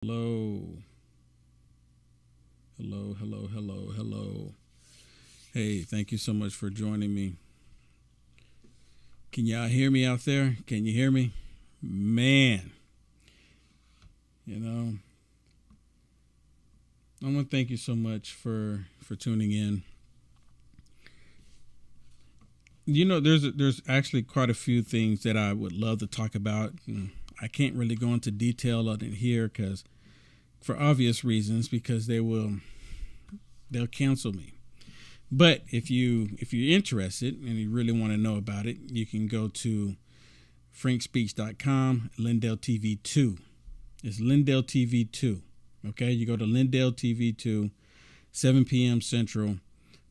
Hello. Hello, hello, hello, hello. Hey, thank you so much for joining me. Can y'all hear me out there? Can you hear me? Man, you know, I want to thank you so much for tuning in. There's actually quite a few things that I would love to talk about. I can't really go into detail on it here because for obvious reasons, because they'll cancel me. But if you're interested and you really want to know about it, you can go to frankspeech.com, Lindell TV 2. It's Lindell TV 2. Okay, you go to Lindell TV 2, 7 p.m. Central,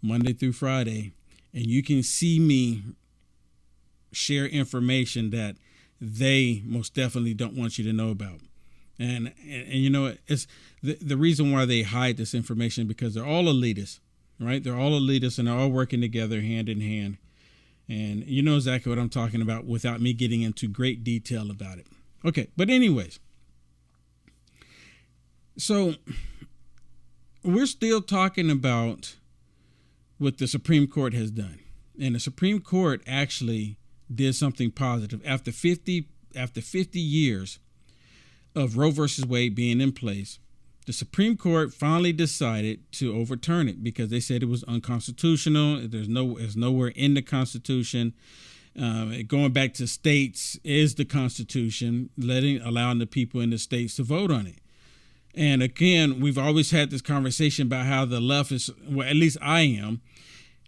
Monday through Friday, and you can see me share information that they most definitely don't want you to know about. And you know, it's the reason why they hide this information because they're all elitists, right? They're all elitists and they're all working together hand in hand. And you know exactly what I'm talking about without me getting into great detail about it. Okay, but anyways, so we're still talking about what the Supreme Court has done. And the Supreme Court actually did something positive. After 50 years of Roe versus Wade being in place, the Supreme Court finally decided to overturn it because they said it was unconstitutional. It's nowhere in the Constitution. Going back to states is the Constitution, allowing the people in the states to vote on it. And again, we've always had this conversation about how the left is, well, at least I am,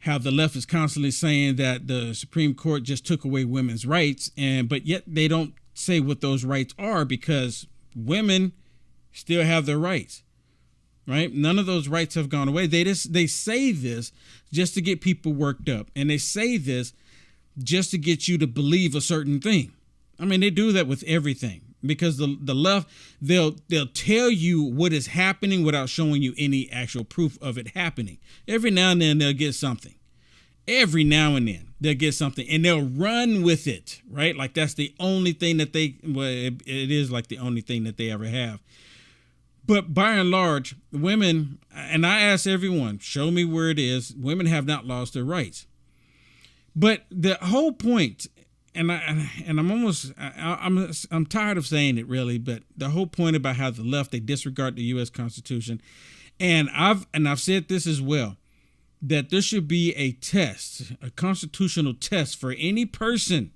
how the left is constantly saying that the Supreme Court just took away women's rights, but yet they don't say what those rights are because women still have their rights, right? None of those rights have gone away. They say this just to get people worked up, and they say this just to get you to believe a certain thing. I mean, they do that with everything. Because the left, they'll tell you what is happening without showing you any actual proof of it happening. Every now and then they'll get something. Every now and then they'll get something and they'll run with it, right? Like that's the only thing that it is like the only thing that they ever have. But by and large, women, and I ask everyone, show me where it is. Women have not lost their rights. But the whole point, I'm tired of saying it really, but the whole point about how the left, they disregard the U.S. Constitution, and I've said this as well, that there should be a test, a constitutional test for any persons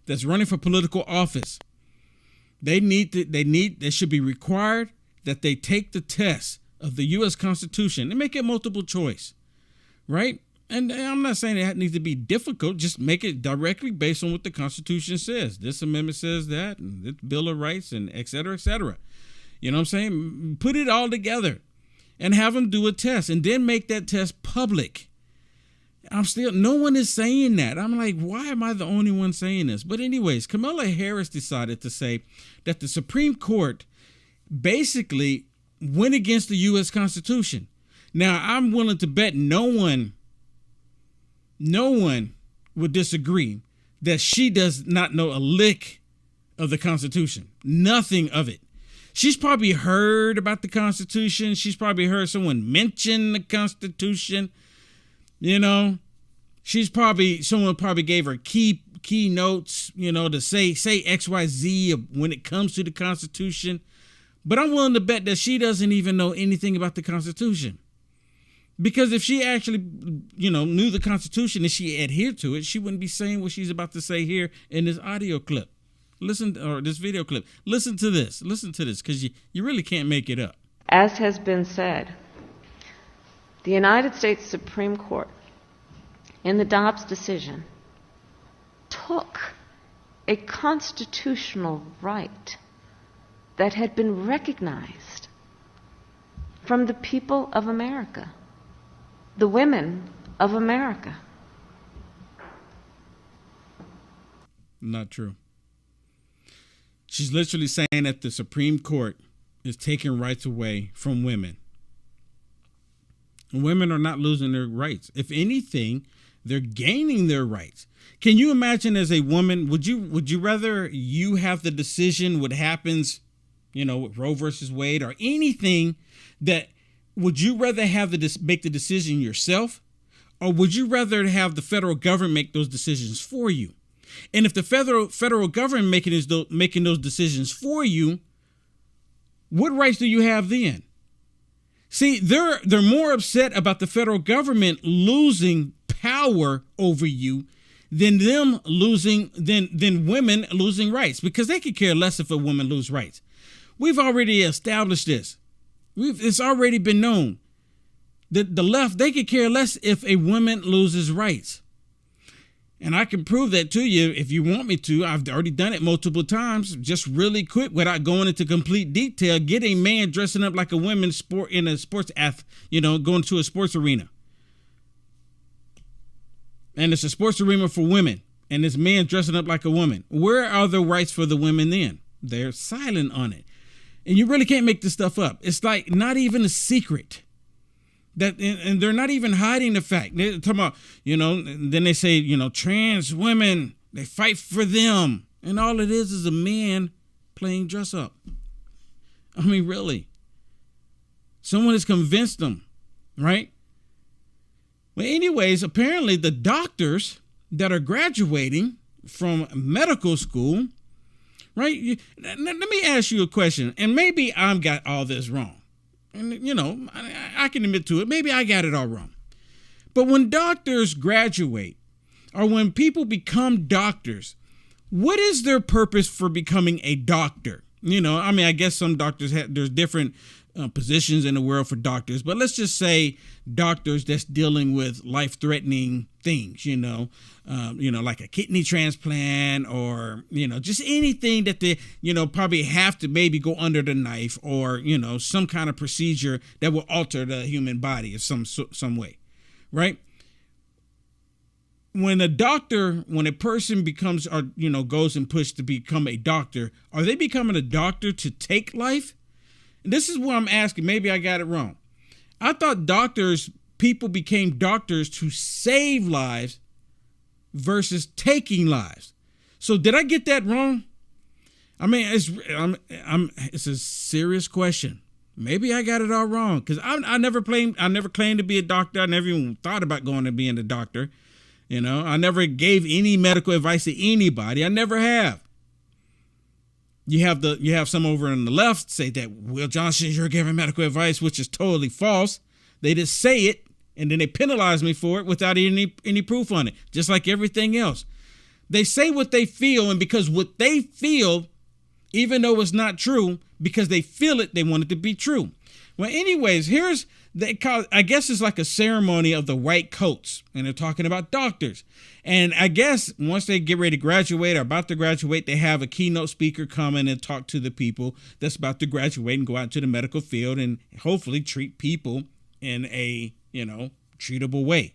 that's running for political office. They should be required that they take the test of the U.S. Constitution and make it multiple choice, right? And I'm not saying it needs to be difficult. Just make it directly based on what the Constitution says. This amendment says that, and this Bill of Rights, and et cetera, et cetera. You know what I'm saying? Put it all together and have them do a test and then make that test public. No one is saying that. I'm like, why am I the only one saying this? But anyways, Camilla Harris decided to say that the Supreme Court basically went against the U.S. Constitution. Now, I'm willing to bet no one would disagree that she does not know a lick of the Constitution. Nothing of it. She's probably heard about the Constitution. She's probably heard someone mention the Constitution. You know, someone probably gave her key notes, you know, to say XYZ when it comes to the Constitution. But I'm willing to bet that she doesn't even know anything about the Constitution. Because if she actually, knew the Constitution and she adhered to it, she wouldn't be saying what she's about to say here in this audio clip. This video clip. Listen to this, because you really can't make it up. As has been said, the United States Supreme Court, in the Dobbs decision, took a constitutional right that had been recognized from the people of America. The women of America. Not true. She's literally saying that the Supreme Court is taking rights away from women. And women are not losing their rights. If anything, they're gaining their rights. Can you imagine as a woman, would you rather you have the decision what happens with Roe versus Wade or anything, that would you rather have make the decision yourself, or would you rather have the federal government make those decisions for you? And if the federal government making those decisions for you, what rights do you have then? See, they're more upset about the federal government losing power over you than them than women losing rights, because they could care less if a woman loses rights. We've already established this. It's already been known. The left, they could care less if a woman loses rights. And I can prove that to you if you want me to. I've already done it multiple times, just really quick without going into complete detail. Get a man dressing up like a woman going to a sports arena. And it's a sports arena for women. And this man dressing up like a woman. Where are the rights for the women then? They're silent on it. And you really can't make this stuff up. It's like not even a secret. And they're not even hiding the fact. They're talking about, then they say, trans women, they fight for them. And all it is a man playing dress up. I mean, really. Someone has convinced them, right? Well, anyways, apparently the doctors that are graduating from medical school, right? Let me ask you a question, and maybe I've got all this wrong. And, I can admit to it. Maybe I got it all wrong. But when doctors graduate, or when people become doctors, what is their purpose for becoming a doctor? I guess some doctors there's different positions in the world for doctors, but let's just say doctors that's dealing with life-threatening things, like a kidney transplant, or, just anything that they, probably have to maybe go under the knife, or, some kind of procedure that will alter the human body in some way, right? When a person becomes, or, goes and pushed to become a doctor, are they becoming a doctor to take life? And this is what I'm asking. Maybe I got it wrong. I thought people became doctors to save lives versus taking lives. So did I get that wrong? I mean, it's a serious question. Maybe I got it all wrong, because I never claimed to be a doctor. I never even thought about going to being a doctor. I never gave any medical advice to anybody. I never have. You have some over on the left say that, Will Johnson, you're giving medical advice, which is totally false. They just say it, and then they penalize me for it without any proof on it, just like everything else. They say what they feel, and because what they feel, even though it's not true, because they feel it, they want it to be true. Well, anyways, I guess it's like a ceremony of the white coats, and they're talking about doctors. And I guess once they get ready to graduate or about to graduate, they have a keynote speaker come in and talk to the people that's about to graduate and go out to the medical field and hopefully treat people in a, treatable way.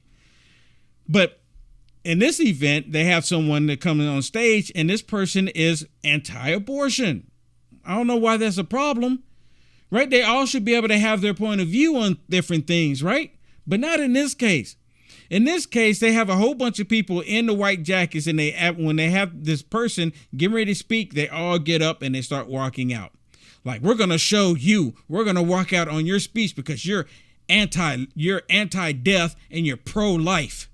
But in this event, they have someone that comes on stage, and this person is anti-abortion. I don't know why that's a problem. Right? They all should be able to have their point of view on different things, right? But not in this case. In this case, they have a whole bunch of people in the white jackets, and when they have this person getting ready to speak, they all get up and they start walking out. Like, we're going to show you, we're going to walk out on your speech because you're anti-death and you're pro-life.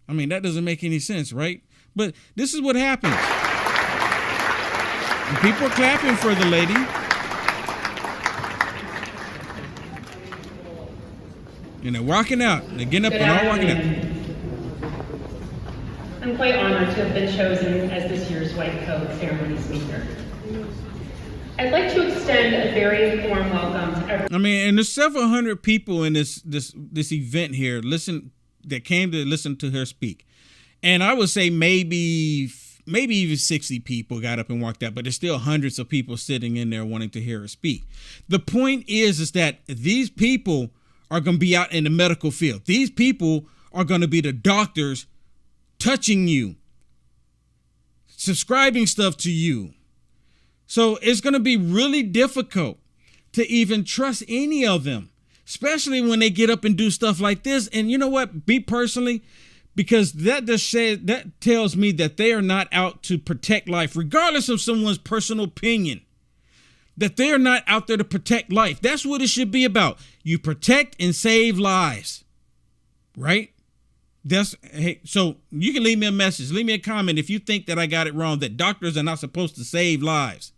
I mean, that doesn't make any sense, right? But this is what happens. And people are clapping for the lady. And they're walking out. They're getting up and all walking out. I'm quite honored to have been chosen as this year's White Coat ceremony speaker. I'd like to extend a very warm welcome to everyone. I mean, and there's several hundred people in this event here that came to listen to her speak. And I would say maybe even 60 people got up and walked out, but there's still hundreds of people sitting in there wanting to hear her speak. The point is that these people are going to be out in the medical field. These people are going to be the doctors touching you, subscribing stuff to you. So it's going to be really difficult to even trust any of them, especially when they get up and do stuff like this. And you know what? Me personally, because that tells me that they are not out to protect life, regardless of someone's personal opinion. that they're not out there to protect life. That's what it should be about. You protect and save lives, right? Hey, so you can leave me a message, leave me a comment if you think that I got it wrong, that doctors are not supposed to save lives.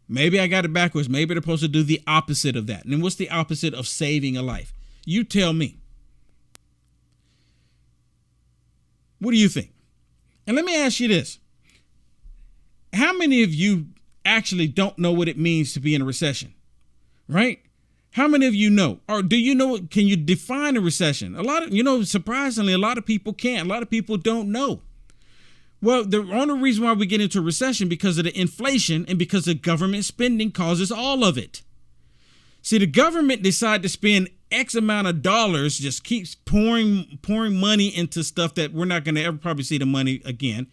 Maybe I got it backwards. Maybe they're supposed to do the opposite of that. And then what's the opposite of saving a life? You tell me. What do you think? And let me ask you this. How many of you actually don't know what it means to be in a recession, right? How many of you know? Or do you know, can you define a recession? A lot of, surprisingly, a lot of people can't. A lot of people don't know. Well, the only reason why we get into a recession because of the inflation and because the government spending causes all of it. See, the government decide to spend X amount of dollars, just keeps pouring money into stuff that we're not going to ever probably see the money again.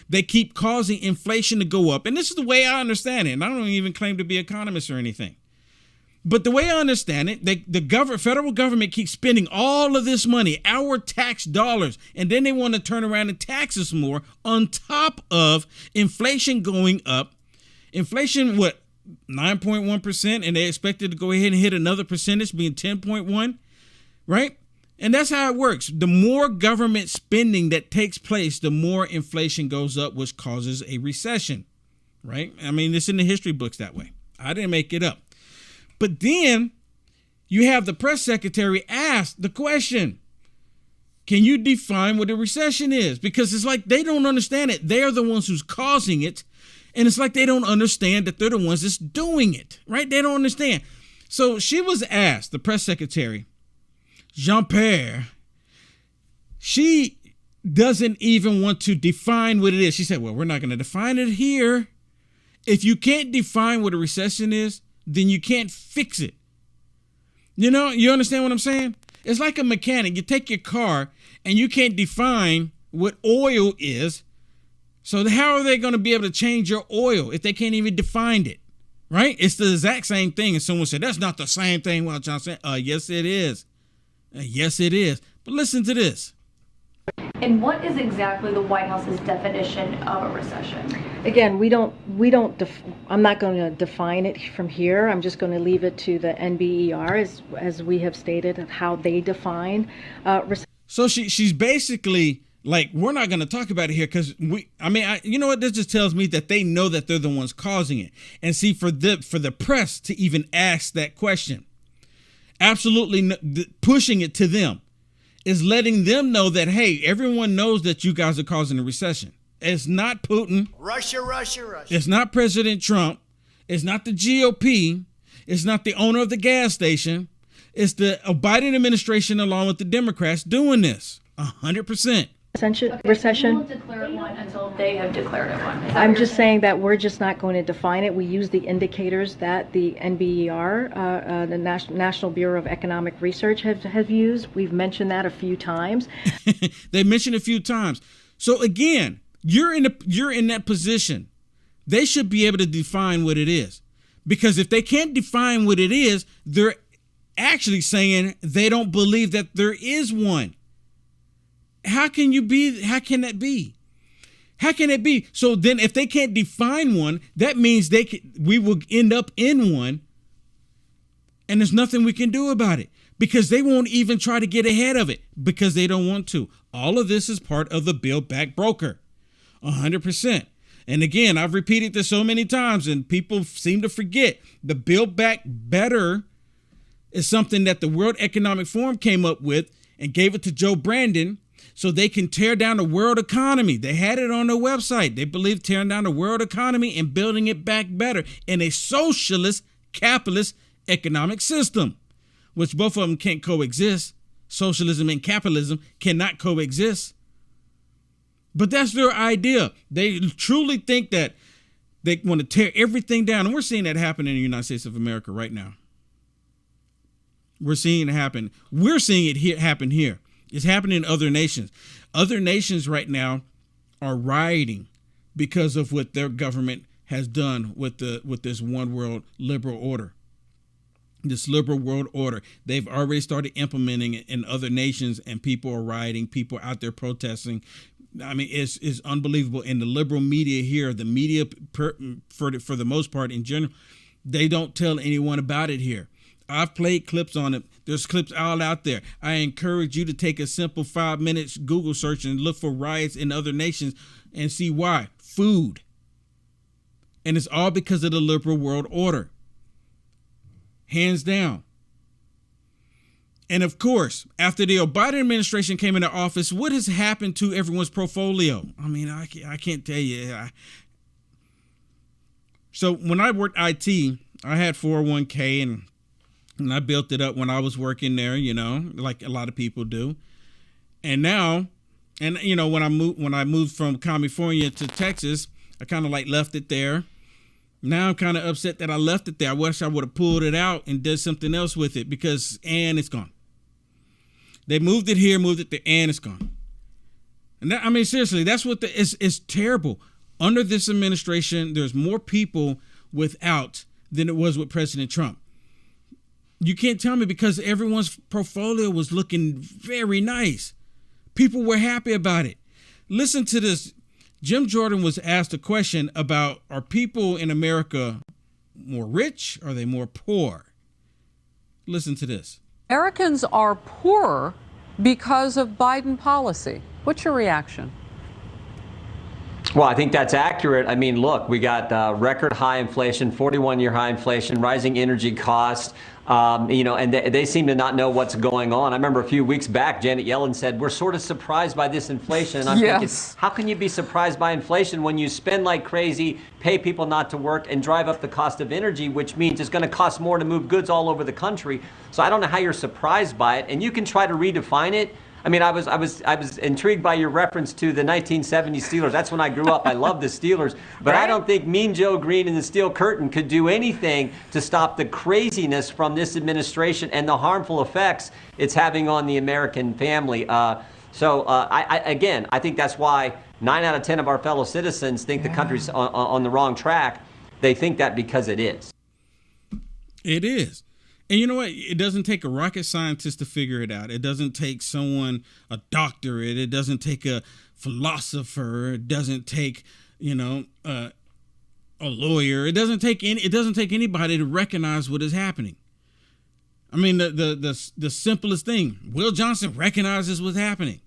They keep causing inflation to go up. And this is the way I understand it. And I don't even claim to be an economist or anything. But the way I understand it, the federal government keeps spending all of this money, our tax dollars, and then they want to turn around and tax us more on top of inflation going up. Inflation, 9.1%, and they expected to go ahead and hit another percentage, being 10.1, right? And that's how it works. The more government spending that takes place, the more inflation goes up, which causes a recession, right? I mean, it's in the history books that way. I didn't make it up. But then you have the press secretary ask the question, can you define what a recession is? Because it's like they don't understand it. They're the ones who's causing it. And it's like they don't understand that they're the ones that's doing it, right? They don't understand. So she was asked, the press secretary, Jean-Pierre, she doesn't even want to define what it is. She said, well, we're not going to define it here. If you can't define what a recession is, then you can't fix it. You understand what I'm saying? It's like a mechanic. You take your car and you can't define what oil is. So how are they going to be able to change your oil if they can't even define it? Right? It's the exact same thing. And someone said, that's not the same thing. Well, John said, yes, it is. Yes, it is. But listen to this. And what is exactly the White House's definition of a recession? Again, I'm not going to define it from here. I'm just going to leave it to the NBER, as we have stated, of how they define recession. So she's basically like, we're not going to talk about it here because you know what? This just tells me that they know that they're the ones causing it. And see, for the press to even ask that question, absolutely pushing it to them, is letting them know that, hey, everyone knows that you guys are causing a recession. It's not Putin. Russia. It's not President Trump. It's not the GOP. It's not the owner of the gas station. It's the Biden administration along with the Democrats doing this 100%. Recession. We won't declare one until they have declared it one. I'm just saying that we're just not going to define it. We use the indicators that the NBER, the National Bureau of Economic Research, have used. We've mentioned that a few times. They mentioned a few times. So again, you're in that position. They should be able to define what it is, because if they can't define what it is, they're actually saying they don't believe that there is one. How can that be? How can it be? So then if they can't define one, that means we will end up in one, and there's nothing we can do about it because they won't even try to get ahead of it because they don't want to. All of this is part of the Build Back Broker, 100%. And again, I've repeated this so many times and people seem to forget. The Build Back Better is something that the World Economic Forum came up with and gave it to Joe Brandon so they can tear down the world economy. They had it on their website. They believe tearing down the world economy and building it back better in a socialist, capitalist economic system, which both of them can't coexist. Socialism and capitalism cannot coexist. But that's their idea. They truly think that they want to tear everything down. And we're seeing that happen in the United States of America right now. We're seeing it happen. We're seeing it happen here. It's happening in other nations. Other nations right now are rioting because of what their government has done with this one world liberal order. This liberal world order. They've already started implementing it in other nations, and people are rioting. People are out there protesting. I mean, it's unbelievable. And the liberal media here, the media for the most part in general, they don't tell anyone about it here. I've played clips on it. There's clips all out there. I encourage you to take a simple 5 minutes Google search and look for riots in other nations and see why. Food. And it's all because of the liberal world order. Hands down. And of course, after the Biden administration came into office, what has happened to everyone's portfolio? I mean, I can't tell you. So when I worked IT, I had 401k and I built it up when I was working there, you know, like a lot of people do. And now, and you know, when I moved from California to Texas, I kind of like left it there. Now I'm kind of upset that I left it there. I wish I would have pulled it out and did something else with it and it's gone. They moved it here, moved it there, and it's gone. And that, I mean, seriously, that's what it's terrible. Under this administration, there's more people without than it was with President Trump. You can't tell me because everyone's portfolio was looking very nice. People were happy about it. Listen to this. Jim Jordan was asked a question about, are people in America more rich or are they more poor? Listen to this. Americans are poorer because of Biden policy. What's your reaction? Well, I think that's accurate. I mean, look, we got record high inflation, 41-year high inflation, rising energy costs, and they seem to not know what's going on. I remember a few weeks back, Janet Yellen said, we're sort of surprised by this inflation. And I'm thinking, how can you be surprised by inflation when you spend like crazy, pay people not to work, and drive up the cost of energy, which means it's going to cost more to move goods all over the country. So I don't know how you're surprised by it. And you can try to redefine it. I mean, I was intrigued by your reference to the 1970s Steelers. That's when I grew up. I love the Steelers. But right? I don't think Mean Joe Green and the Steel Curtain could do anything to stop the craziness from this administration and the harmful effects it's having on the American family. I think that's why 9 out of 10 of our fellow citizens think the country's on the wrong track. They think that because it is. It is. And you know what? It doesn't take a rocket scientist to figure it out. It doesn't take someone, a doctorate. It doesn't take a philosopher. It doesn't take, a lawyer. It doesn't take anybody to recognize what is happening. I mean, the simplest thing. Will Johnson recognizes what's happening.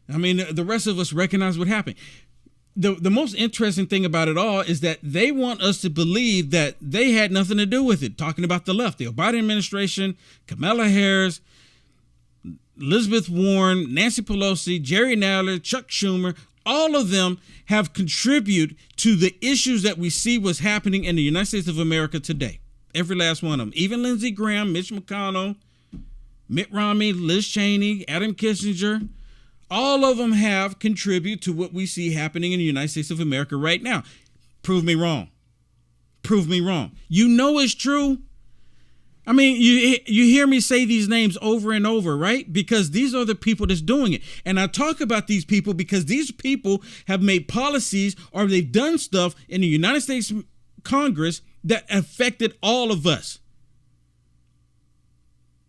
I mean, the rest of us recognize what happened. The most interesting thing about it all is that they want us to believe that they had nothing to do with it. Talking about the left, the Biden administration, Camilla Harris, Elizabeth Warren, Nancy Pelosi, Jerry Nadler, Chuck Schumer, all of them have contributed to the issues that we see what's happening in the United States of America today. Every last one of them. Even Lindsey Graham, Mitch McConnell, Mitt Romney, Liz Cheney, Adam Kissinger. All of them have contributed to what we see happening in the United States of America right now. Prove me wrong. Prove me wrong. You know it's true. I mean, you hear me say these names over and over, right? Because these are the people that's doing it. And I talk about these people because these people have made policies or they've done stuff in the United States Congress that affected all of us.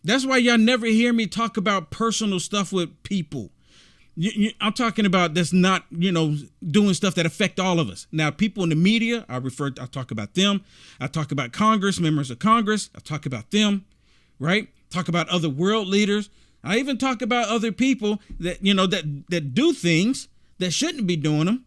That's why y'all never hear me talk about personal stuff with people. I'm talking about that's not, doing stuff that affect all of us. Now, people in the media, I talk about them. I talk about Congress, members of Congress. I talk about them, right? Talk about other world leaders. I even talk about other people that, that do things that shouldn't be doing them,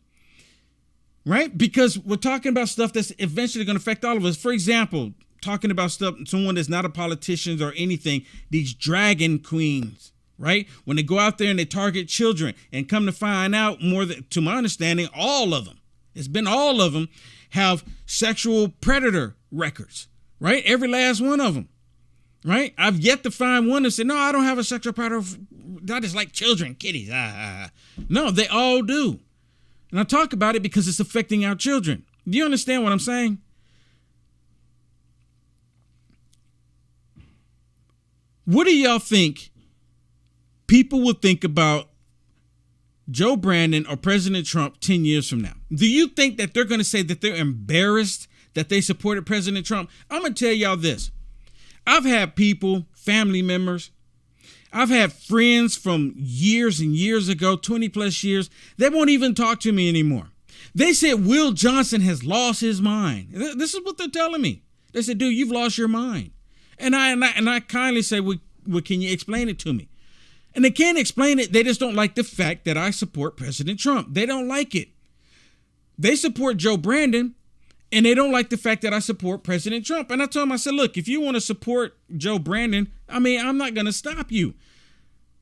right? Because we're talking about stuff that's eventually going to affect all of us. For example, talking about someone that's not a politician or anything, these dragon queens. Right? When they go out there and they target children and come to find out to my understanding, all of them have sexual predator records, right? Every last one of them, right? I've yet to find one that said, no, I don't have a sexual predator. I just like children, kitties. No, they all do. And I talk about it because it's affecting our children. Do you understand what I'm saying? What do y'all think people will think about Joe Brandon or President Trump 10 years from now? Do you think that they're going to say that they're embarrassed that they supported President Trump? I'm going to tell y'all this. I've had people, family members, I've had friends from years and years ago, 20 plus years, they won't even talk to me anymore. They said Will Johnson has lost his mind. This is what they're telling me. They said, dude, you've lost your mind. And I kindly say, well, can you explain it to me? And they can't explain it. They just don't like the fact that I support President Trump. They don't like it. They support Joe Brandon, and they don't like the fact that I support President Trump. And I told them, I said, look, if you want to support Joe Brandon, I'm not going to stop you.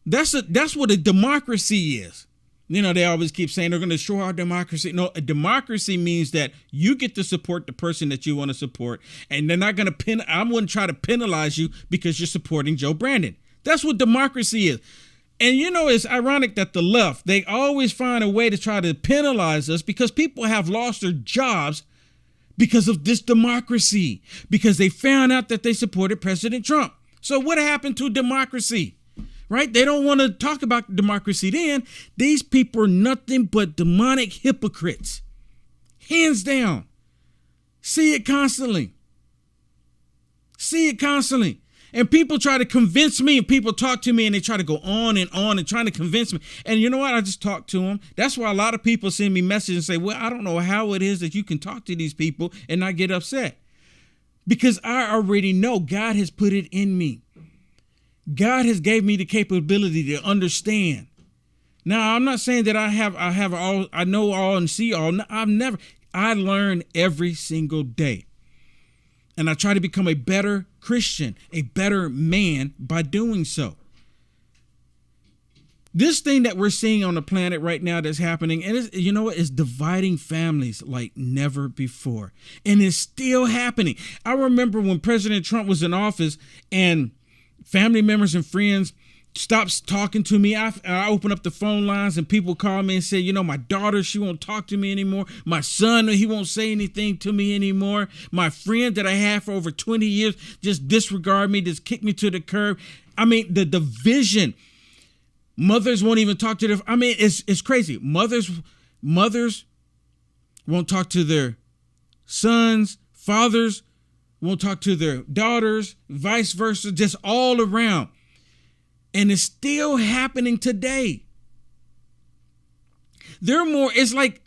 That's what a democracy is. You know, they always keep saying they're going to destroy our democracy. No, a democracy means that you get to support the person that you want to support. And they're not going to I wouldn't try to penalize you because you're supporting Joe Brandon. That's what democracy is. And, you know, it's ironic that the left, they always find a way to try to penalize us because people have lost their jobs because of this democracy, because they found out that they supported President Trump. So what happened to democracy? Right? They don't want to talk about democracy then. These people are nothing but demonic hypocrites. Hands down. See it constantly. See it constantly. And people try to convince me, and people talk to me, and they try to go on and trying to convince me. And you know what? I just talk to them. That's why a lot of people send me messages and say, well, I don't know how it is that you can talk to these people and not get upset. Because I already know God has put it in me. God has gave me the capability to understand. Now, I'm not saying that I know all and see all. I learn every single day. And I try to become a better Christian, a better man by doing so. This thing that we're seeing on the planet right now that's happening, and you know what, it's dividing families like never before. And it's still happening. I remember when President Trump was in office and family members and friends stopped talking to me. I opened up the phone lines and people call me and say, you know, my daughter, she won't talk to me anymore. My son, he won't say anything to me anymore. My friend that I had for over 20 years just disregard me, just kick me to the curb. I mean, the division. Mothers won't even talk to their, it's crazy. Mothers won't talk to their sons. Fathers won't talk to their daughters, vice versa, just all around. And it's still happening today. It's like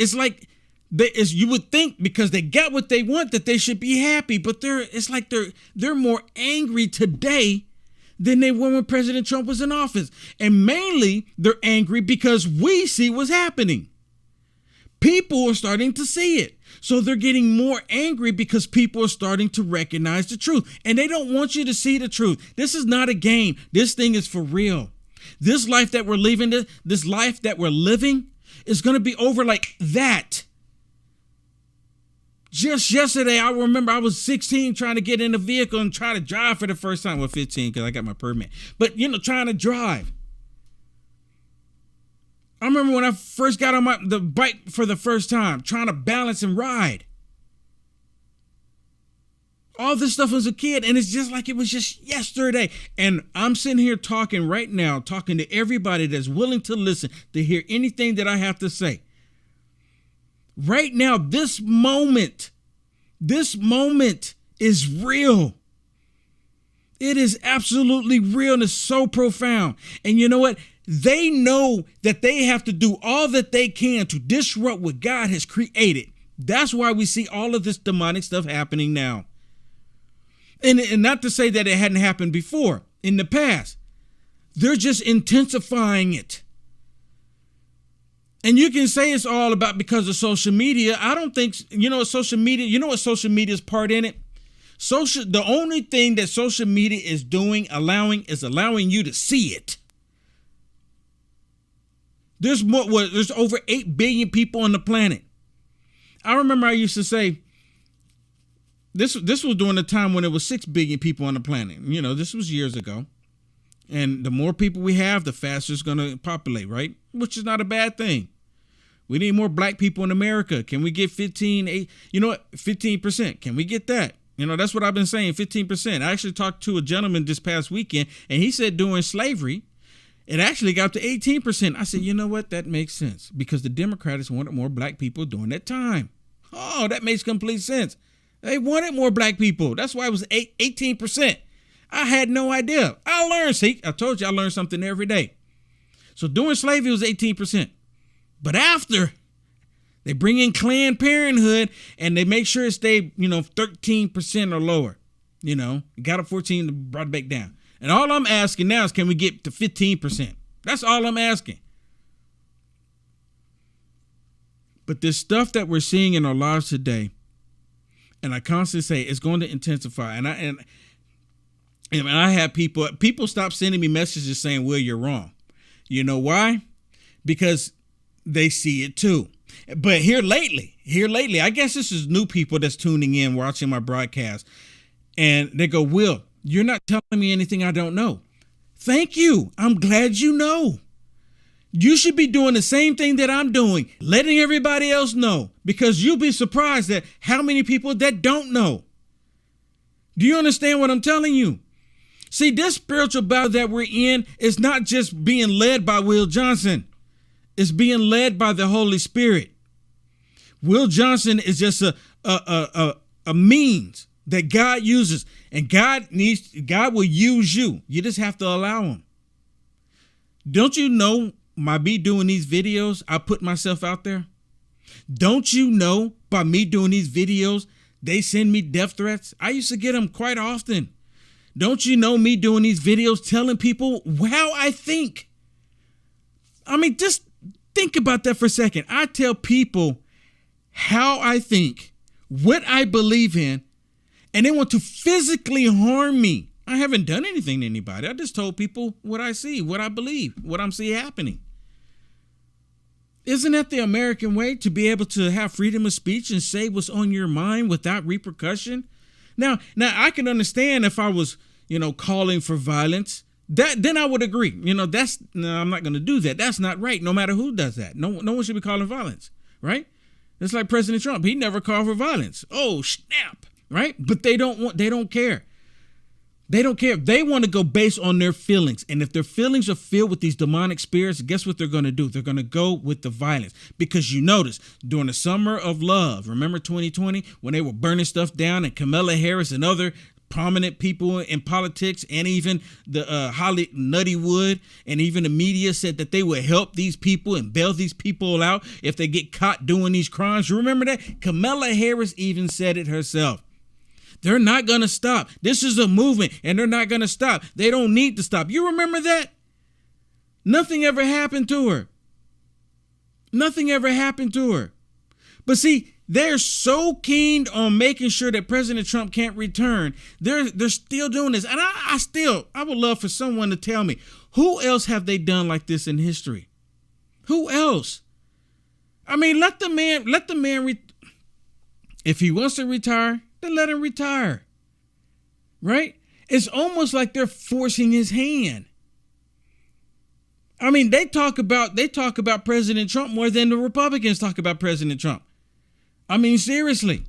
you would think because they got what they want that they should be happy, but they're more angry today than they were when President Trump was in office. And mainly they're angry because we see what's happening. People are starting to see it. So they're getting more angry because people are starting to recognize the truth. And they don't want you to see the truth. This is not a game. This thing is for real. This life that we're living, this life that we're living is going to be over like that. Just yesterday, I remember I was 16 trying to get in a vehicle and try to drive for the first time. Well, 15 because I got my permit. But, trying to drive. I remember when I first got on the bike for the first time, trying to balance and ride. All this stuff as a kid, and it's just like it was just yesterday. And I'm sitting here talking right now, talking to everybody that's willing to listen, to hear anything that I have to say. Right now, this moment is real. It is absolutely real, and it's so profound. And you know what? They know that they have to do all that they can to disrupt what God has created. That's why we see all of this demonic stuff happening now. And not to say that it hadn't happened before in the past. They're just intensifying it. And you can say it's all about because of social media. I don't think, social media's part in it? The only thing that social media is doing, allowing you to see it. There's over 8 billion people on the planet. I remember I used to say, this was during the time when there was 6 billion people on the planet. This was years ago. And the more people we have, the faster it's going to populate, right? Which is not a bad thing. We need more black people in America. Can we get 15%? Can we get that? That's what I've been saying, 15%. I actually talked to a gentleman this past weekend, and he said during slavery, it actually got up to 18%. I said, you know what? That makes sense because the Democrats wanted more black people during that time. Oh, that makes complete sense. They wanted more black people. That's why it was 18%. I had no idea. I learned. See, I told you I learned something every day. So during slavery, it was 18%. But after, they bring in Planned Parenthood and they make sure it stayed, 13% or lower. Got up 14 and brought it back down. And all I'm asking now is, can we get to 15%? That's all I'm asking. But this stuff that we're seeing in our lives today, and I constantly say it's going to intensify. And I have people stop sending me messages saying, Will, you're wrong. You know why? Because they see it too. But here lately, I guess this is new people that's tuning in, watching my broadcast. And they go, Will, you're not telling me anything I don't know. Thank you. I'm glad you know. You should be doing the same thing that I'm doing, letting everybody else know, because you'll be surprised at how many people that don't know. Do you understand what I'm telling you? See, this spiritual battle that we're in is not just being led by Will Johnson. It's being led by the Holy Spirit. Will Johnson is just a means that God uses, and God will use you. You just have to allow him. Don't you know, by me doing these videos, I put myself out there? Don't you know, by me doing these videos, they send me death threats? I used to get them quite often. Don't you know, me doing these videos, telling people how I think? I mean, just think about that for a second. I tell people how I think, what I believe in, and they want to physically harm me. I haven't done anything to anybody. I just told people what I see, what I believe, what I'm seeing happening. Isn't that the American way, to be able to have freedom of speech and say what's on your mind without repercussion? Now I can understand if I was, calling for violence, then I would agree. No, I'm not going to do that. That's not right. No matter who does that. No one should be calling violence, right? It's like President Trump. He never called for violence. Oh, snap, right? But they don't care. They don't care. They want to go based on their feelings. And if their feelings are filled with these demonic spirits, guess what they're going to do? They're going to go with the violence. Because you notice, during the summer of love, remember 2020, when they were burning stuff down, and Camilla Harris and other prominent people in politics, and even the Holly Nuttywood, and even the media said that they would help these people and bail these people out if they get caught doing these crimes. You remember that? Camilla Harris even said it herself. They're not going to stop. This is a movement, and they're not going to stop. They don't need to stop. You remember that? Nothing ever happened to her. Nothing ever happened to her. But see, they're so keen on making sure that President Trump can't return. They're still doing this. And I would love for someone to tell me, who else have they done like this in history? Who else? I mean, let the man, if he wants to retire, then let him retire, right? It's almost like they're forcing his hand. I mean, they talk about President Trump more than the Republicans talk about President Trump. I mean, seriously,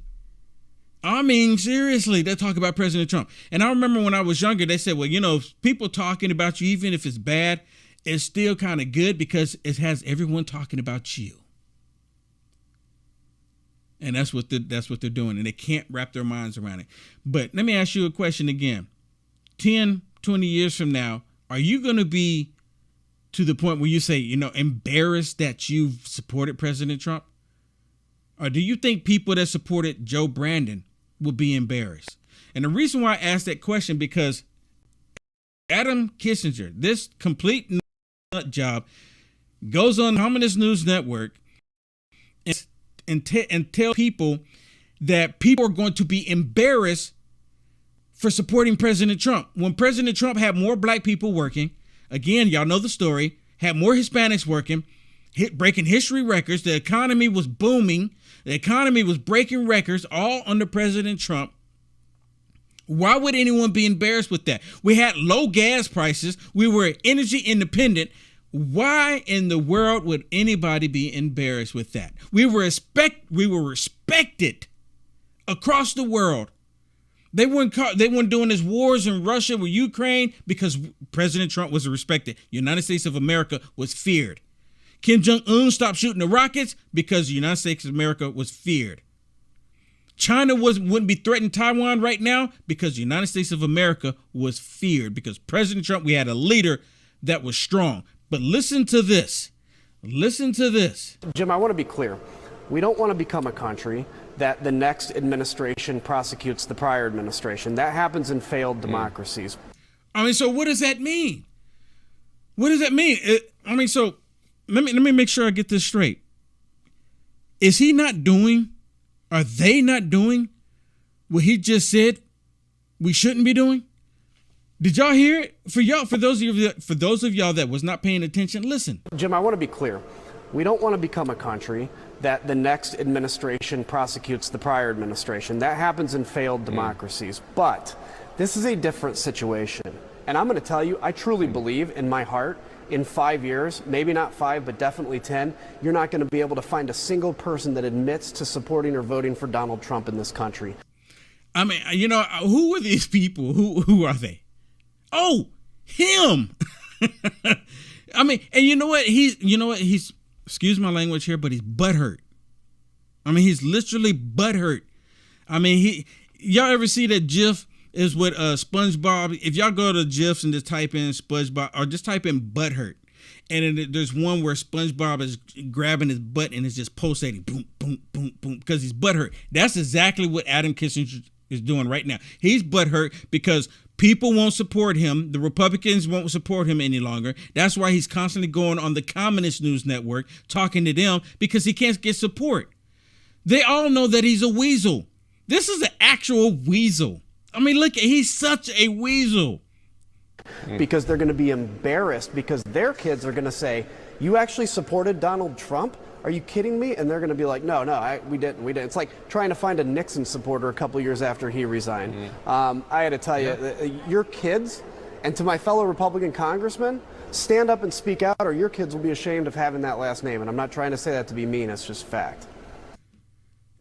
they talk about President Trump. And I remember when I was younger, they said, well, people talking about you, even if it's bad, it's still kind of good because it has everyone talking about you. And that's what they're doing. And they can't wrap their minds around it. But let me ask you a question again. 10, 20 years from now, are you going to be to the point where you say, embarrassed that you've supported President Trump? Or do you think people that supported Joe Brandon will be embarrassed? And the reason why I asked that question, because Adam Kissinger, this complete nut job, goes on Communist News Network and tell people that people are going to be embarrassed for supporting President Trump. When President Trump had more black people working, again, y'all know the story, had more Hispanics working, breaking history records, the economy was booming, the economy was breaking records, all under President Trump. Why would anyone be embarrassed with that? We had low gas prices. We were energy independent. Why in the world would anybody be embarrassed with that? We were respected across the world. They weren't doing this wars in Russia with Ukraine because President Trump was respected. United States of America was feared. Kim Jong-un stopped shooting the rockets because the United States of America was feared. China wouldn't be threatening Taiwan right now because the United States of America was feared, because President Trump, we had a leader that was strong. But listen to this. Listen to this. Jim, I want to be clear. We don't want to become a country that the next administration prosecutes the prior administration. That happens in failed democracies. I mean, so what does that mean? What does that mean? So let me make sure I get this straight. Is he not doing, are they not doing what he just said we shouldn't be doing? Did y'all hear it? For those of y'all that was not paying attention, listen. Jim, I want to be clear. We don't want to become a country that the next administration prosecutes the prior administration. That happens in failed democracies. But this is a different situation. And I'm going to tell you, I truly believe in my heart, in 5 years, maybe not 5, but definitely 10, you're not going to be able to find a single person that admits to supporting or voting for Donald Trump in this country. I mean, who are these people? Who are they? Oh, him. I mean, and you know what? He's, excuse my language here, but he's butthurt. I mean, he's literally butthurt. I mean, y'all ever see that GIF is with SpongeBob? If y'all go to GIFs and just type in SpongeBob or just type in butthurt, and then there's one where SpongeBob is grabbing his butt and it's just pulsating, boom, boom, boom, boom, because he's butthurt. That's exactly what Adam Kissinger is doing right now. He's butthurt because people won't support him. The Republicans won't support him any longer. That's why he's constantly going on the Communist News Network talking to them, because he can't get support. They all know that he's a weasel. This is an actual weasel. I mean, look, he's such a weasel. Because they're going to be embarrassed because their kids are going to say, you actually supported Donald Trump? Are you kidding me? And they're going to be like, no, we didn't. It's like trying to find a Nixon supporter a couple years after he resigned. I had to tell you, your kids, and to my fellow Republican congressmen, stand up and speak out, or your kids will be ashamed of having that last name. And I'm not trying to say that to be mean. It's just fact.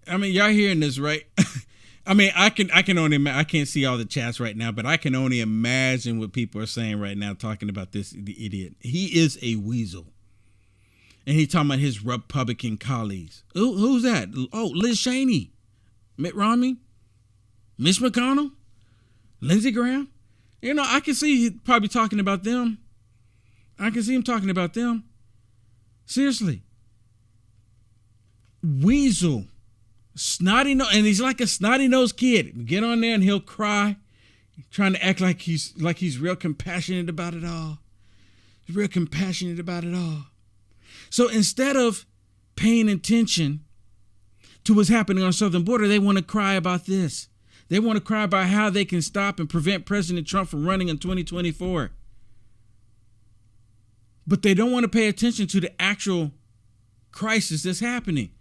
I mean, y'all hearing this, right? I mean, I can't see all the chats right now, but I can only imagine what people are saying right now talking about the idiot. He is a weasel. And he's talking about his Republican colleagues. Who's that? Oh, Liz Cheney, Mitt Romney, Mitch McConnell, Lindsey Graham. I can see he probably talking about them. I can see him talking about them. Seriously. Weasel. Snotty nose, and he's like a snotty-nosed kid. Get on there and he'll cry, trying to act like he's real compassionate about it all. He's real compassionate about it all. So instead of paying attention to what's happening on the southern border, they want to cry about this. They want to cry about how they can stop and prevent President Trump from running in 2024. But they don't want to pay attention to the actual crisis that's happening.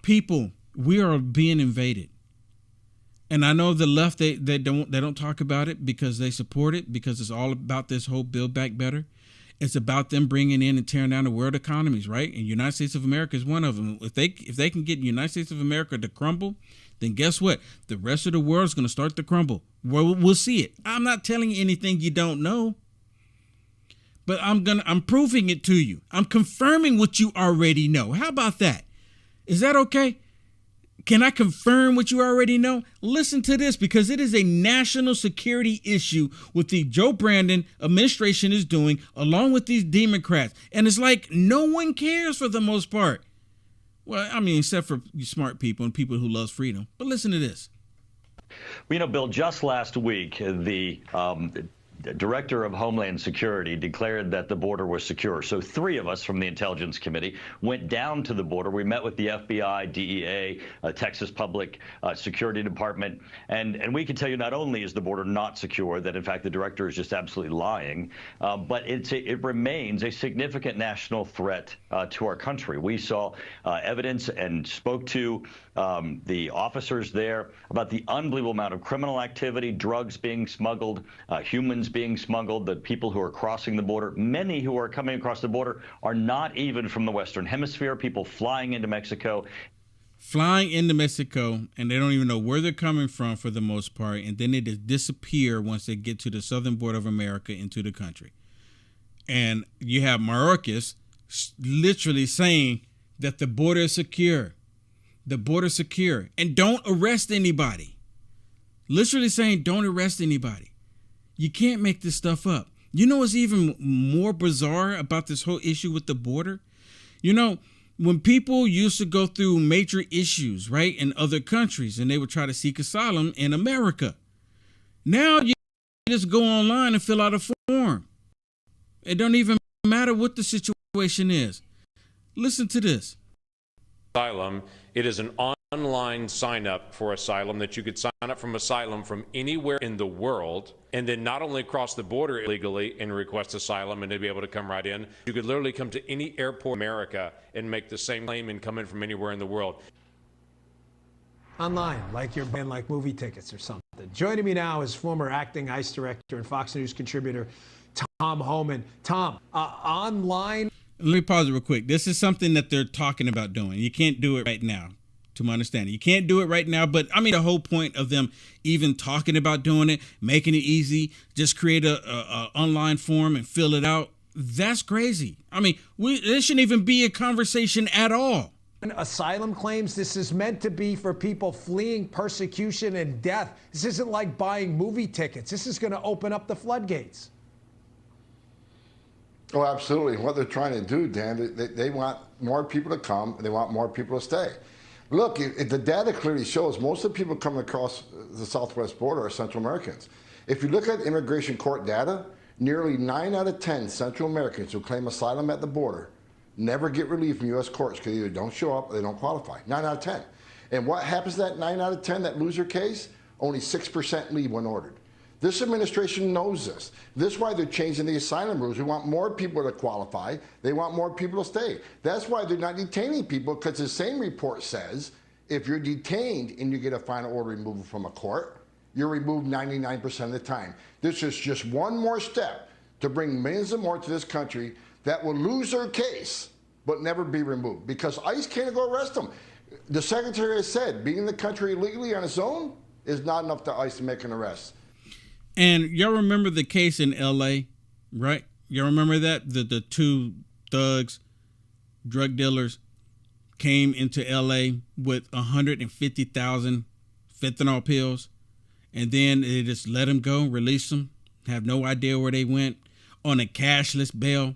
People, we are being invaded. And I know the left, they don't talk about it because they support it, because it's all about this whole Build Back Better. It's about them bringing in and tearing down the world economies, right? And the United States of America is one of them. If they can get the United States of America to crumble, then guess what? The rest of the world is going to start to crumble. We'll see it. I'm not telling you anything you don't know, but I'm proving it to you. I'm confirming what you already know. How about that? Is that okay? Can I confirm what you already know? Listen to this, because it is a national security issue what the Joe Brandon administration is doing along with these Democrats. And it's like no one cares for the most part. Well, I mean, except for you smart people and people who love freedom. But listen to this. Well, Bill, just last week, the Director of Homeland Security declared that the border was secure. So 3 of us from the Intelligence Committee went down to the border. We met with the FBI, DEA, Texas Public Security Department. And we can tell you not only is the border not secure, that in fact the director is just absolutely lying, but it remains a significant national threat to our country. We saw evidence and spoke to the officers there about the unbelievable amount of criminal activity, drugs being smuggled, humans being smuggled, the people who are crossing the border. Many who are coming across the border are not even from the Western Hemisphere, people flying into Mexico. Flying into Mexico, and they don't even know where they're coming from for the most part, and then they just disappear once they get to the southern border of America into the country. And you have Mayorkas literally saying that the border is secure. the border secure, and don't arrest anybody. Literally saying don't arrest anybody. You can't make this stuff up. You know what's even more bizarre about this whole issue with the border? You know, when people used to go through major issues, right, in other countries, and they would try to seek asylum in America, now you just go online and fill out a form. It don't even matter what the situation is. Listen to this. Asylum, it is an online sign up for asylum that you could sign up from asylum from anywhere in the world, and then not only cross the border illegally and request asylum and to be able to come right in, you could literally come to any airport in America and make the same claim and come in from anywhere in the world. Online, like you're buying like movie tickets or something. Joining me now is former acting ICE director and Fox News contributor Tom Homan. Tom, online. Let me pause it real quick. This is something that they're talking about doing. You can't do it right now, to my understanding. You can't do it right now, but I mean, the whole point of them even talking about doing it, making it easy, just create a online form and fill it out. That's crazy. I mean, there shouldn't even be a conversation at all. Asylum claims, this is meant to be for people fleeing persecution and death. This isn't like buying movie tickets. This is going to open up the floodgates. Oh, absolutely. What they're trying to do, Dan, they want more people to come, and they want more people to stay. Look, if the data clearly shows most of the people coming across the southwest border are Central Americans. If you look at immigration court data, nearly 9 out of 10 Central Americans who claim asylum at the border never get relief from U.S. courts because either don't show up or they don't qualify. 9 out of 10. And what happens to that 9 out of 10 that lose their case? Only 6% leave when ordered. This administration knows this. This is why they're changing the asylum rules. We want more people to qualify. They want more people to stay. That's why they're not detaining people, because the same report says if you're detained and you get a final order removal from a court, you're removed 99% of the time. This is just one more step to bring millions and more to this country that will lose their case but never be removed, because ICE can't go arrest them. The secretary has said being in the country illegally on its own is not enough to ICE to make an arrest. And y'all remember the case in L.A., right? Y'all remember that? The two thugs, drug dealers, came into L.A. with 150,000 fentanyl pills, and then they just let them go, release them, have no idea where they went, on a cashless bail.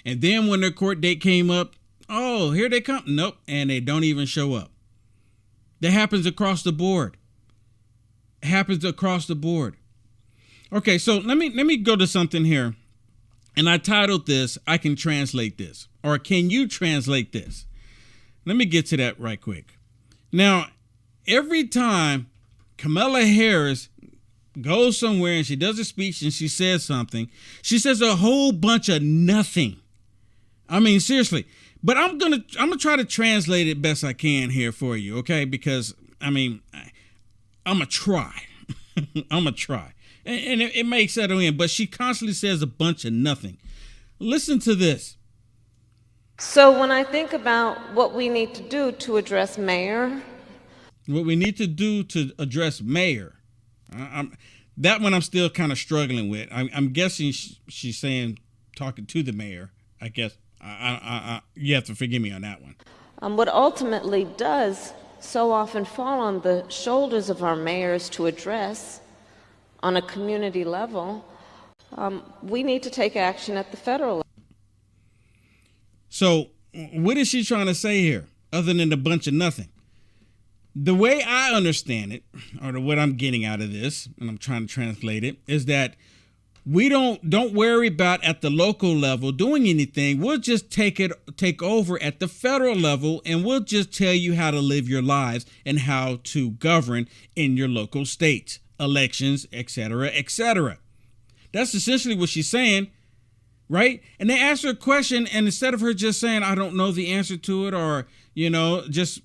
And then when their court date came up, oh, here they come. Nope, and they don't even show up. That happens across the board. It happens across the board. Okay, so let me go to something here. And I titled this, I Can Translate This. Or Can You Translate This? Let me get to that right quick. Now, every time Camilla Harris goes somewhere and she does a speech and she says something, she says a whole bunch of nothing. I mean, seriously. But I'm gonna try to translate it best I can here for you, okay? Because, I mean, I'm going to try. I'm going to try. And it may settle in, but she constantly says a bunch of nothing. Listen to this. So when I think about what we need to do to address mayor. What we need to do to address mayor. That one I'm still kind of struggling with. I'm guessing she's saying talking to the mayor, I guess. You have to forgive me on that one. What ultimately does so often fall on the shoulders of our mayors to address on a community level, we need to take action at the federal level. So what is she trying to say here other than a bunch of nothing? The way I understand it, or what I'm getting out of this, and I'm trying to translate it, is that we don't worry about at the local level doing anything. We'll just take over at the federal level, and we'll just tell you how to live your lives and how to govern in your local states, elections, etc., etc. That's essentially what she's saying, right? And they asked her a question, and instead of her just saying, I don't know the answer to it, or, just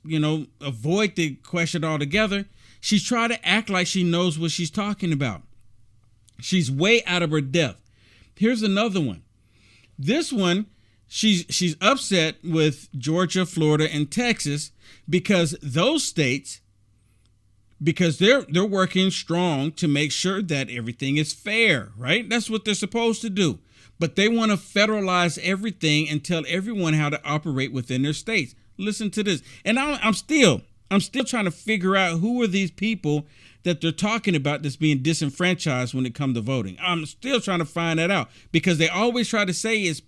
avoid the question altogether, she's trying to act like she knows what she's talking about. She's way out of her depth. Here's another one. This one, she's upset with Georgia, Florida, and Texas because those states, because they're working strong to make sure that everything is fair, right? That's what they're supposed to do. But they want to federalize everything and tell everyone how to operate within their states. Listen to this. And I'm still, I'm still trying to figure out who are these people that they're talking about that's being disenfranchised when it comes to voting. I'm still trying to find that out because they always try to say it's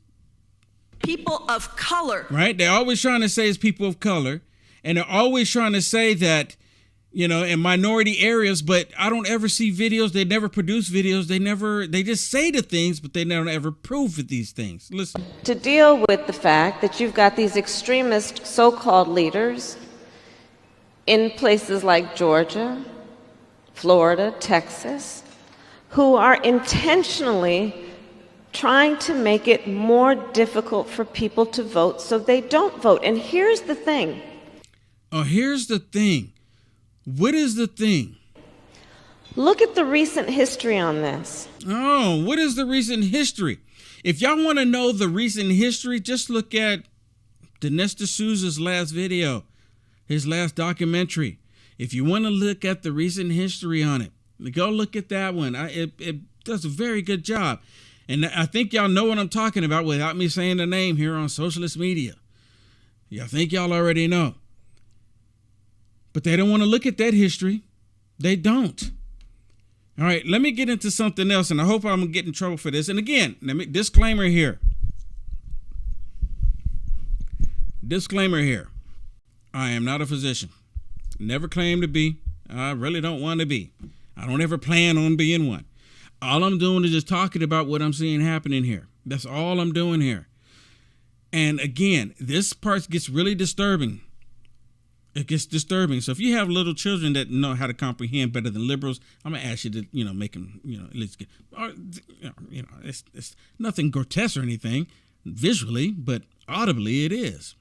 people of color. Right? They're always trying to say it's people of color. And they're always trying to say that, in minority areas, but I don't ever see videos. They never produce videos. They just say the things, but they never ever prove these things. Listen. To deal with the fact that you've got these extremist so-called leaders in places like Georgia, Florida, Texas, who are intentionally trying to make it more difficult for people to vote so they don't vote. And here's the thing. Oh, here's the thing. What is the thing? Look at the recent history on this. Oh, what is the recent history? If y'all want to know the recent history, just look at Dinesh D'Souza's last video, his last documentary. If you want to look at the recent history on it, go look at that one. It does a very good job. And I think y'all know what I'm talking about without me saying the name here on socialist media. I think y'all already know. But they don't want to look at that history. They don't. All right, let me get into something else, and I hope I'm going to get in trouble for this. And again, disclaimer here. Disclaimer here. I am not a physician. Never claimed to be. I really don't want to be. I don't ever plan on being one. All I'm doing is just talking about what I'm seeing happening here. That's all I'm doing here. And again, this part gets really disturbing. It gets disturbing. So if you have little children that know how to comprehend better than liberals, I'm gonna ask you to, make them, at least get, it's nothing grotesque or anything visually, but audibly it is.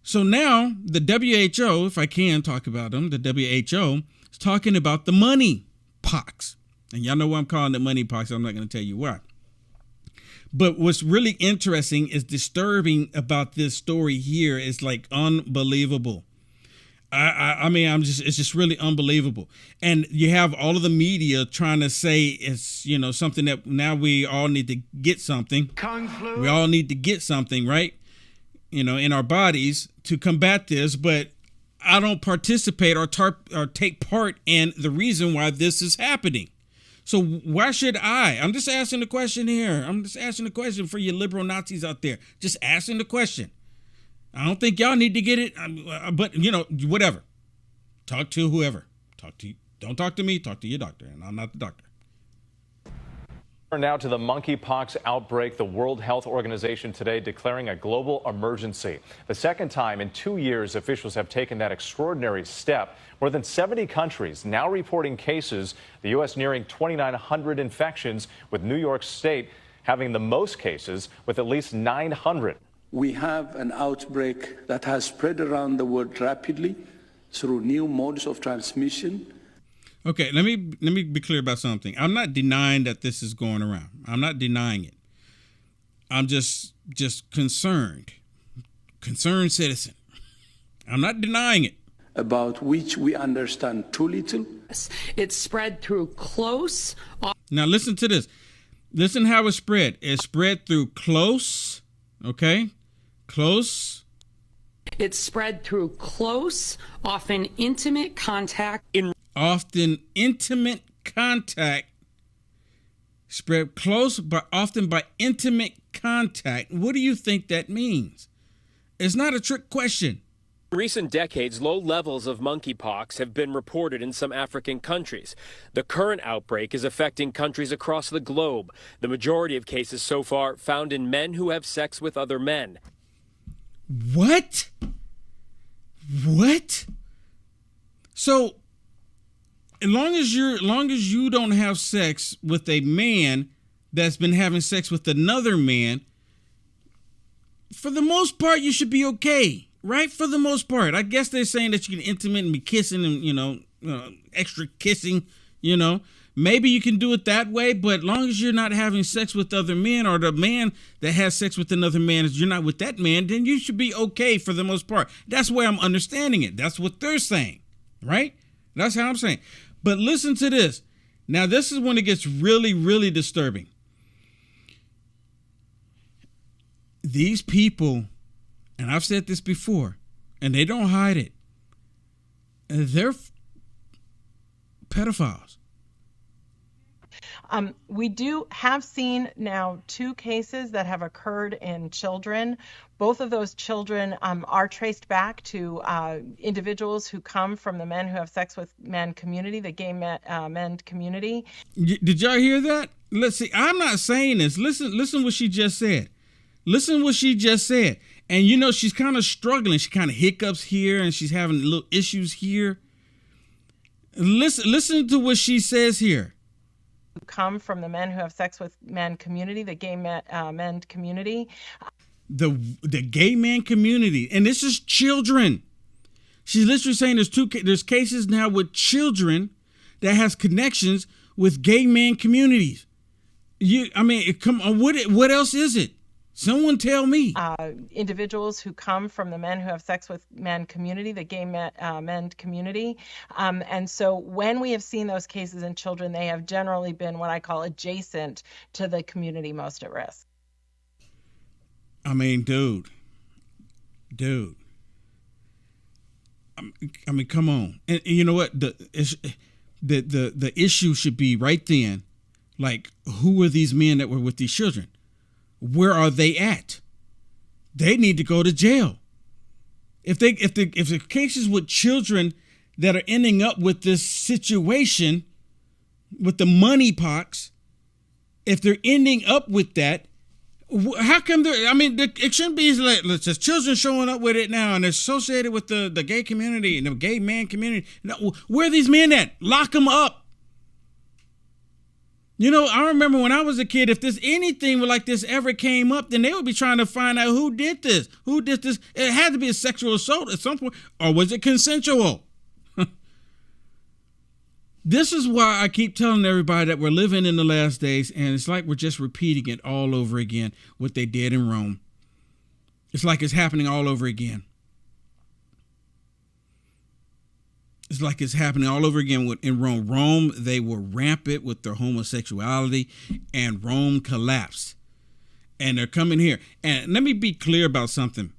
So now the WHO, if I can talk about them, the WHO is talking about the money pox. And y'all know why I'm calling it money pox. I'm not going to tell you why. But what's really interesting is disturbing about this story here is like unbelievable. I mean, it's just really unbelievable. And you have all of the media trying to say it's, something that now we all need to get something. Kung flu. We all need to get something, right? In our bodies to combat this. But I don't participate or take part in the reason why this is happening. So why should I? I'm just asking the question here. I'm just asking the question for you liberal Nazis out there. Just asking the question. I don't think y'all need to get it, but whatever. Talk to whoever. Talk to you. Don't talk to me. Talk to your doctor, and I'm not the doctor. Now to the monkeypox outbreak. The World Health Organization today declaring a global emergency. The second time in 2 years, officials have taken that extraordinary step. More than 70 countries now reporting cases, the U.S. nearing 2,900 infections, with New York State having the most cases with at least 900. We have an outbreak that has spread around the world rapidly through new modes of transmission. Okay, let me be clear about something. I'm not denying that this is going around. I'm not denying it. I'm just concerned. Concerned citizen. I'm not denying it. About which we understand too little. It's spread through close. Now listen to this. Listen how it spread. It spread through close, okay? Close. It's spread through close, often intimate contact. Often intimate contact. Spread close, but often by intimate contact. What do you think that means? It's not a trick question. In recent decades, low levels of monkeypox have been reported in some African countries. The current outbreak is affecting countries across the globe. The majority of cases so far found in men who have sex with other men. What? What? So, as long as you don't have sex with a man that's been having sex with another man, for the most part, you should be okay. Right? For the most part. I guess they're saying that you can intimate and be kissing and, extra kissing, Maybe you can do it that way, but as long as you're not having sex with other men, or the man that has sex with another man, you're not with that man, then you should be okay for the most part. That's where I'm understanding it. That's what they're saying, right? That's how I'm saying. But listen to this. Now, this is when it gets really, really disturbing. These people, and I've said this before, and they don't hide it. they're pedophiles. We do have seen now 2 cases that have occurred in children. Both of those children are traced back to individuals who come from the men who have sex with men community, the gay men community. Did y'all hear that? Let's see. I'm not saying this. Listen what she just said. Listen what she just said. And you know, she's kind of struggling. She kind of hiccups here and she's having little issues here. Listen to what she says here. Who come from the men who have sex with men community, the gay men community. The gay man community. And this is children. She's literally saying there's cases now with children that has connections with gay man communities. Come on, what else is it? Someone tell me. Individuals who come from the men who have sex with men community, the gay men community. And so when we have seen those cases in children, they have generally been what I call adjacent to the community most at risk. I mean, dude. I mean, come on. And you know what? The issue should be right then, like, who were these men that were with these children? Where are they at? They need to go to jail. If the cases with children that are ending up with this situation with the money pox, if they're ending up with that, how come it shouldn't be like just children showing up with it now and they're associated with the gay community and the gay man community. No, where are these men at? Lock them up. You know, I remember when I was a kid, if there's anything like this ever came up, then they would be trying to find out who did this. It had to be a sexual assault at some point, or was it consensual? This is why I keep telling everybody that we're living in the last days, and it's like we're just repeating it all over again, what they did in Rome. It's like it's happening all over again. It's like it's happening all over again in Rome. Rome, they were rampant with their homosexuality, and Rome collapsed. And they're coming here. And let me be clear about something.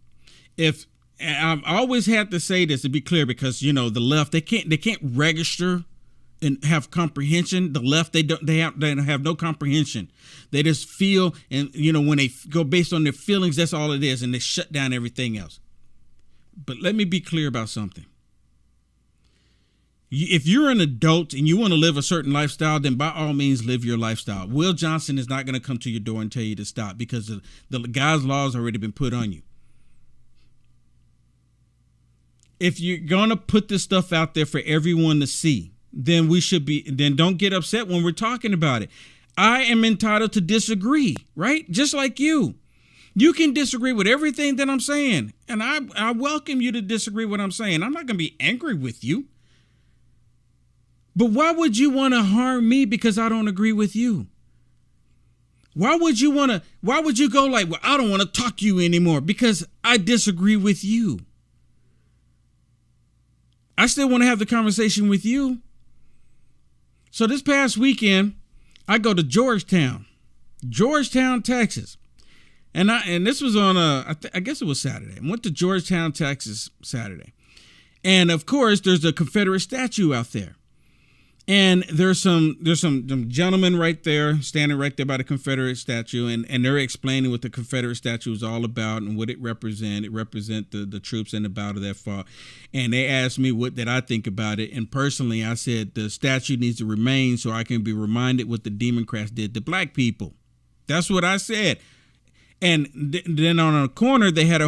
And I've always had to say this to be clear, because you know the left, they can't register and have comprehension. The left, they have no comprehension. They just feel, and you know, when they go based on their feelings, that's all it is, and they shut down everything else. But let me be clear about something. If you're an adult and you want to live a certain lifestyle, then by all means live your lifestyle. Will Johnson is not going to come to your door and tell you to stop, because the guy's law has already been put on you. If you're going to put this stuff out there for everyone to see, then don't get upset when we're talking about it. I am entitled to disagree, right? Just like you. You can disagree with everything that I'm saying. And I welcome you to disagree with what I'm saying. I'm not going to be angry with you. But why would you want to harm me because I don't agree with you? Why would you go like, well, I don't want to talk to you anymore because I disagree with you? I still want to have the conversation with you. So this past weekend, I go to Georgetown, Texas. And this was on I guess it was Saturday. I went to Georgetown, Texas Saturday. And of course, there's a Confederate statue out there. And there's some gentlemen right there, standing right there by the Confederate statue, and they're explaining what the Confederate statue is all about and what it represents. It represents the troops in the battle that fought. And they asked me what did I think about it. And personally, I said the statue needs to remain so I can be reminded what the Democrats did to black people. That's what I said. And then on a corner, they had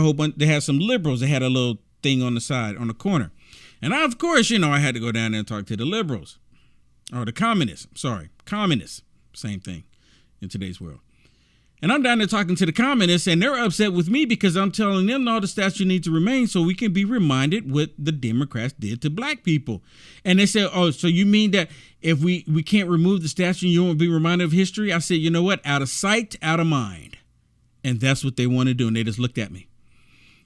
some liberals. They had a little thing on the side, on the corner. And I, of course, I had to go down there and talk to the liberals. Or the communists, communists, same thing in today's world. And I'm down there talking to the communists, and they're upset with me because I'm telling them no, the statue needs to remain so we can be reminded what the Democrats did to black people. And they said, oh, so you mean that if we can't remove the statue, you won't be reminded of history? I said, you know what? Out of sight, out of mind. And that's what they want to do. And they just looked at me.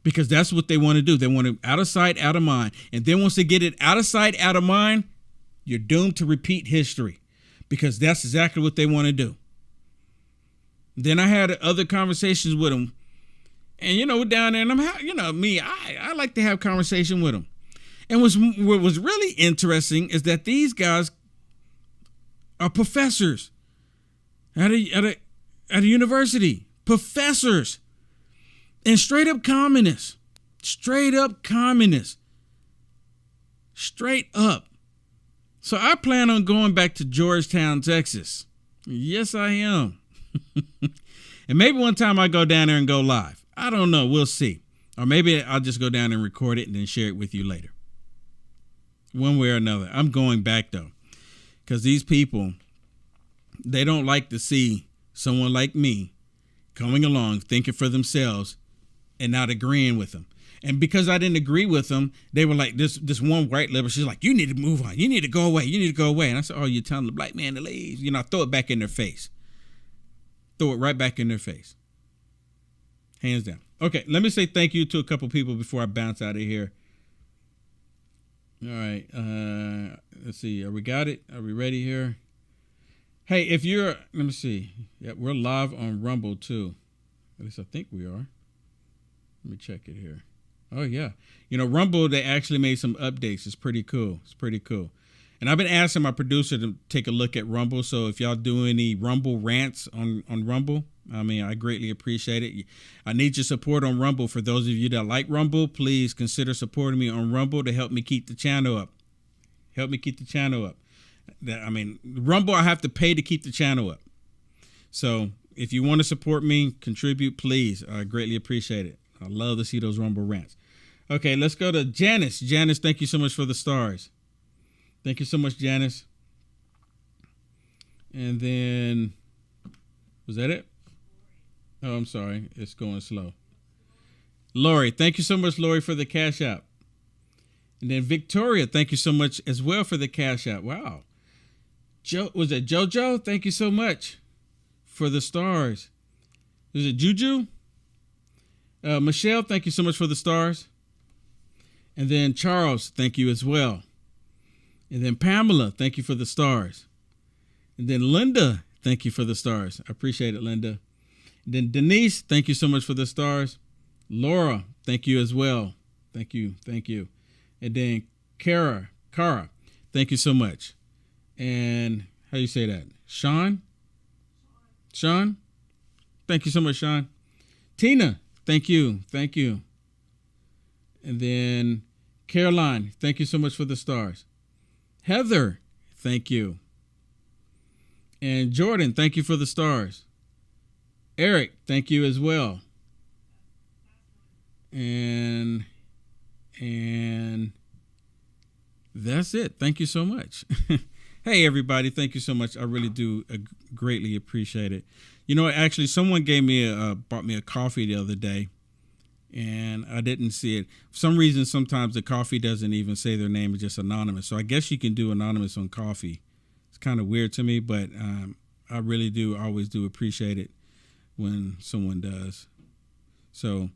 Because that's what they want to do. They want it out of sight, out of mind. And then once they get it out of sight, out of mind, you're doomed to repeat history, because that's exactly what they want to do. Then I had other conversations with them, and down there, and I like to have conversation with them. And what was really interesting is that these guys are professors at a university, professors, and straight up communists, straight up. So I plan on going back to Georgetown, Texas. Yes, I am. And maybe one time I go down there and go live. I don't know. We'll see. Or maybe I'll just go down and record it and then share it with you later. One way or another. I'm going back though. Because these people, they don't like to see someone like me coming along, thinking for themselves and not agreeing with them. And because I didn't agree with them, they were like, this one white liberal, she's like, you need to move on. You need to go away. You need to go away. And I said, oh, you're telling the black man to leave. You know, I throw it back in their face. Throw it right back in their face. Hands down. Okay, let me say thank you to a couple people before I bounce out of here. All right. Let's see. Are we got it? Are we ready here? Hey, if you're, let me see. Yeah, we're live on Rumble too. At least I think we are. Let me check it here. Oh, yeah. You know, Rumble, they actually made some updates. It's pretty cool. It's pretty cool. And I've been asking my producer to take a look at Rumble. So if y'all do any Rumble rants on Rumble, I mean, I greatly appreciate it. I need your support on Rumble. For those of you that like Rumble, please consider supporting me on Rumble to help me keep the channel up. Help me keep the channel up. I mean, Rumble, I have to pay to keep the channel up. So if you want to support me, contribute, please. I greatly appreciate it. I love to see those Rumble rants. Okay, let's go to Janice. Janice, thank you so much for the stars. Thank you so much, Janice. And then, was that it? Oh, I'm sorry. It's going slow. Lori, thank you so much, Lori, for the cash app. And then Victoria, thank you so much as well for the cash app. Wow. Was it JoJo? Thank you so much for the stars. Was it Juju? Michelle, thank you so much for the stars. And then Charles, thank you as well. And then Pamela, thank you for the stars. And then Linda, thank you for the stars. I appreciate it, Linda. And then Denise, thank you so much for the stars. Laura, thank you as well. Thank you. Thank you. And then Kara, thank you so much. And how do you say that? Sean? Thank you so much, Sean. Tina, thank you. Thank you. And then Caroline, thank you so much for the stars. Heather, thank you. And Jordan, thank you for the stars. Eric, thank you as well. And that's it. Thank you so much. Hey, everybody. Thank you so much. I really do greatly appreciate it. You know, actually, someone bought me a coffee the other day, and I didn't see it. For some reason, sometimes the coffee doesn't even say their name. It's just anonymous. So I guess you can do anonymous on coffee. It's kind of weird to me, but I really always do appreciate it when someone does. So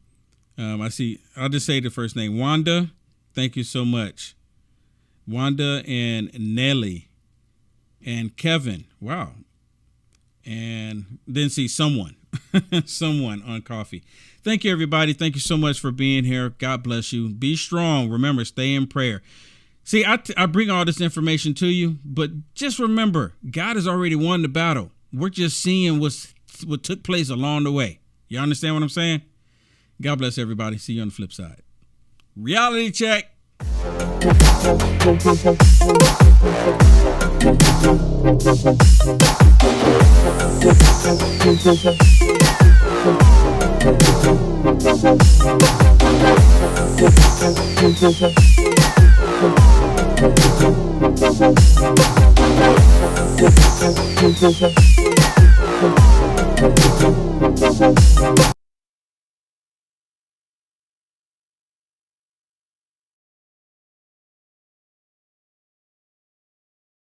I'll just say the first name. Wanda, thank you so much. Wanda and Nelly and Kevin. Wow. And then see someone on coffee. Thank you, everybody. Thank you so much for being here. God bless you. Be strong. Remember, stay in prayer. See, I bring all this information to you, but just remember, God has already won the battle. We're just seeing what took place along the way. You understand what I'm saying? God bless everybody. See you on the flip side. Reality check.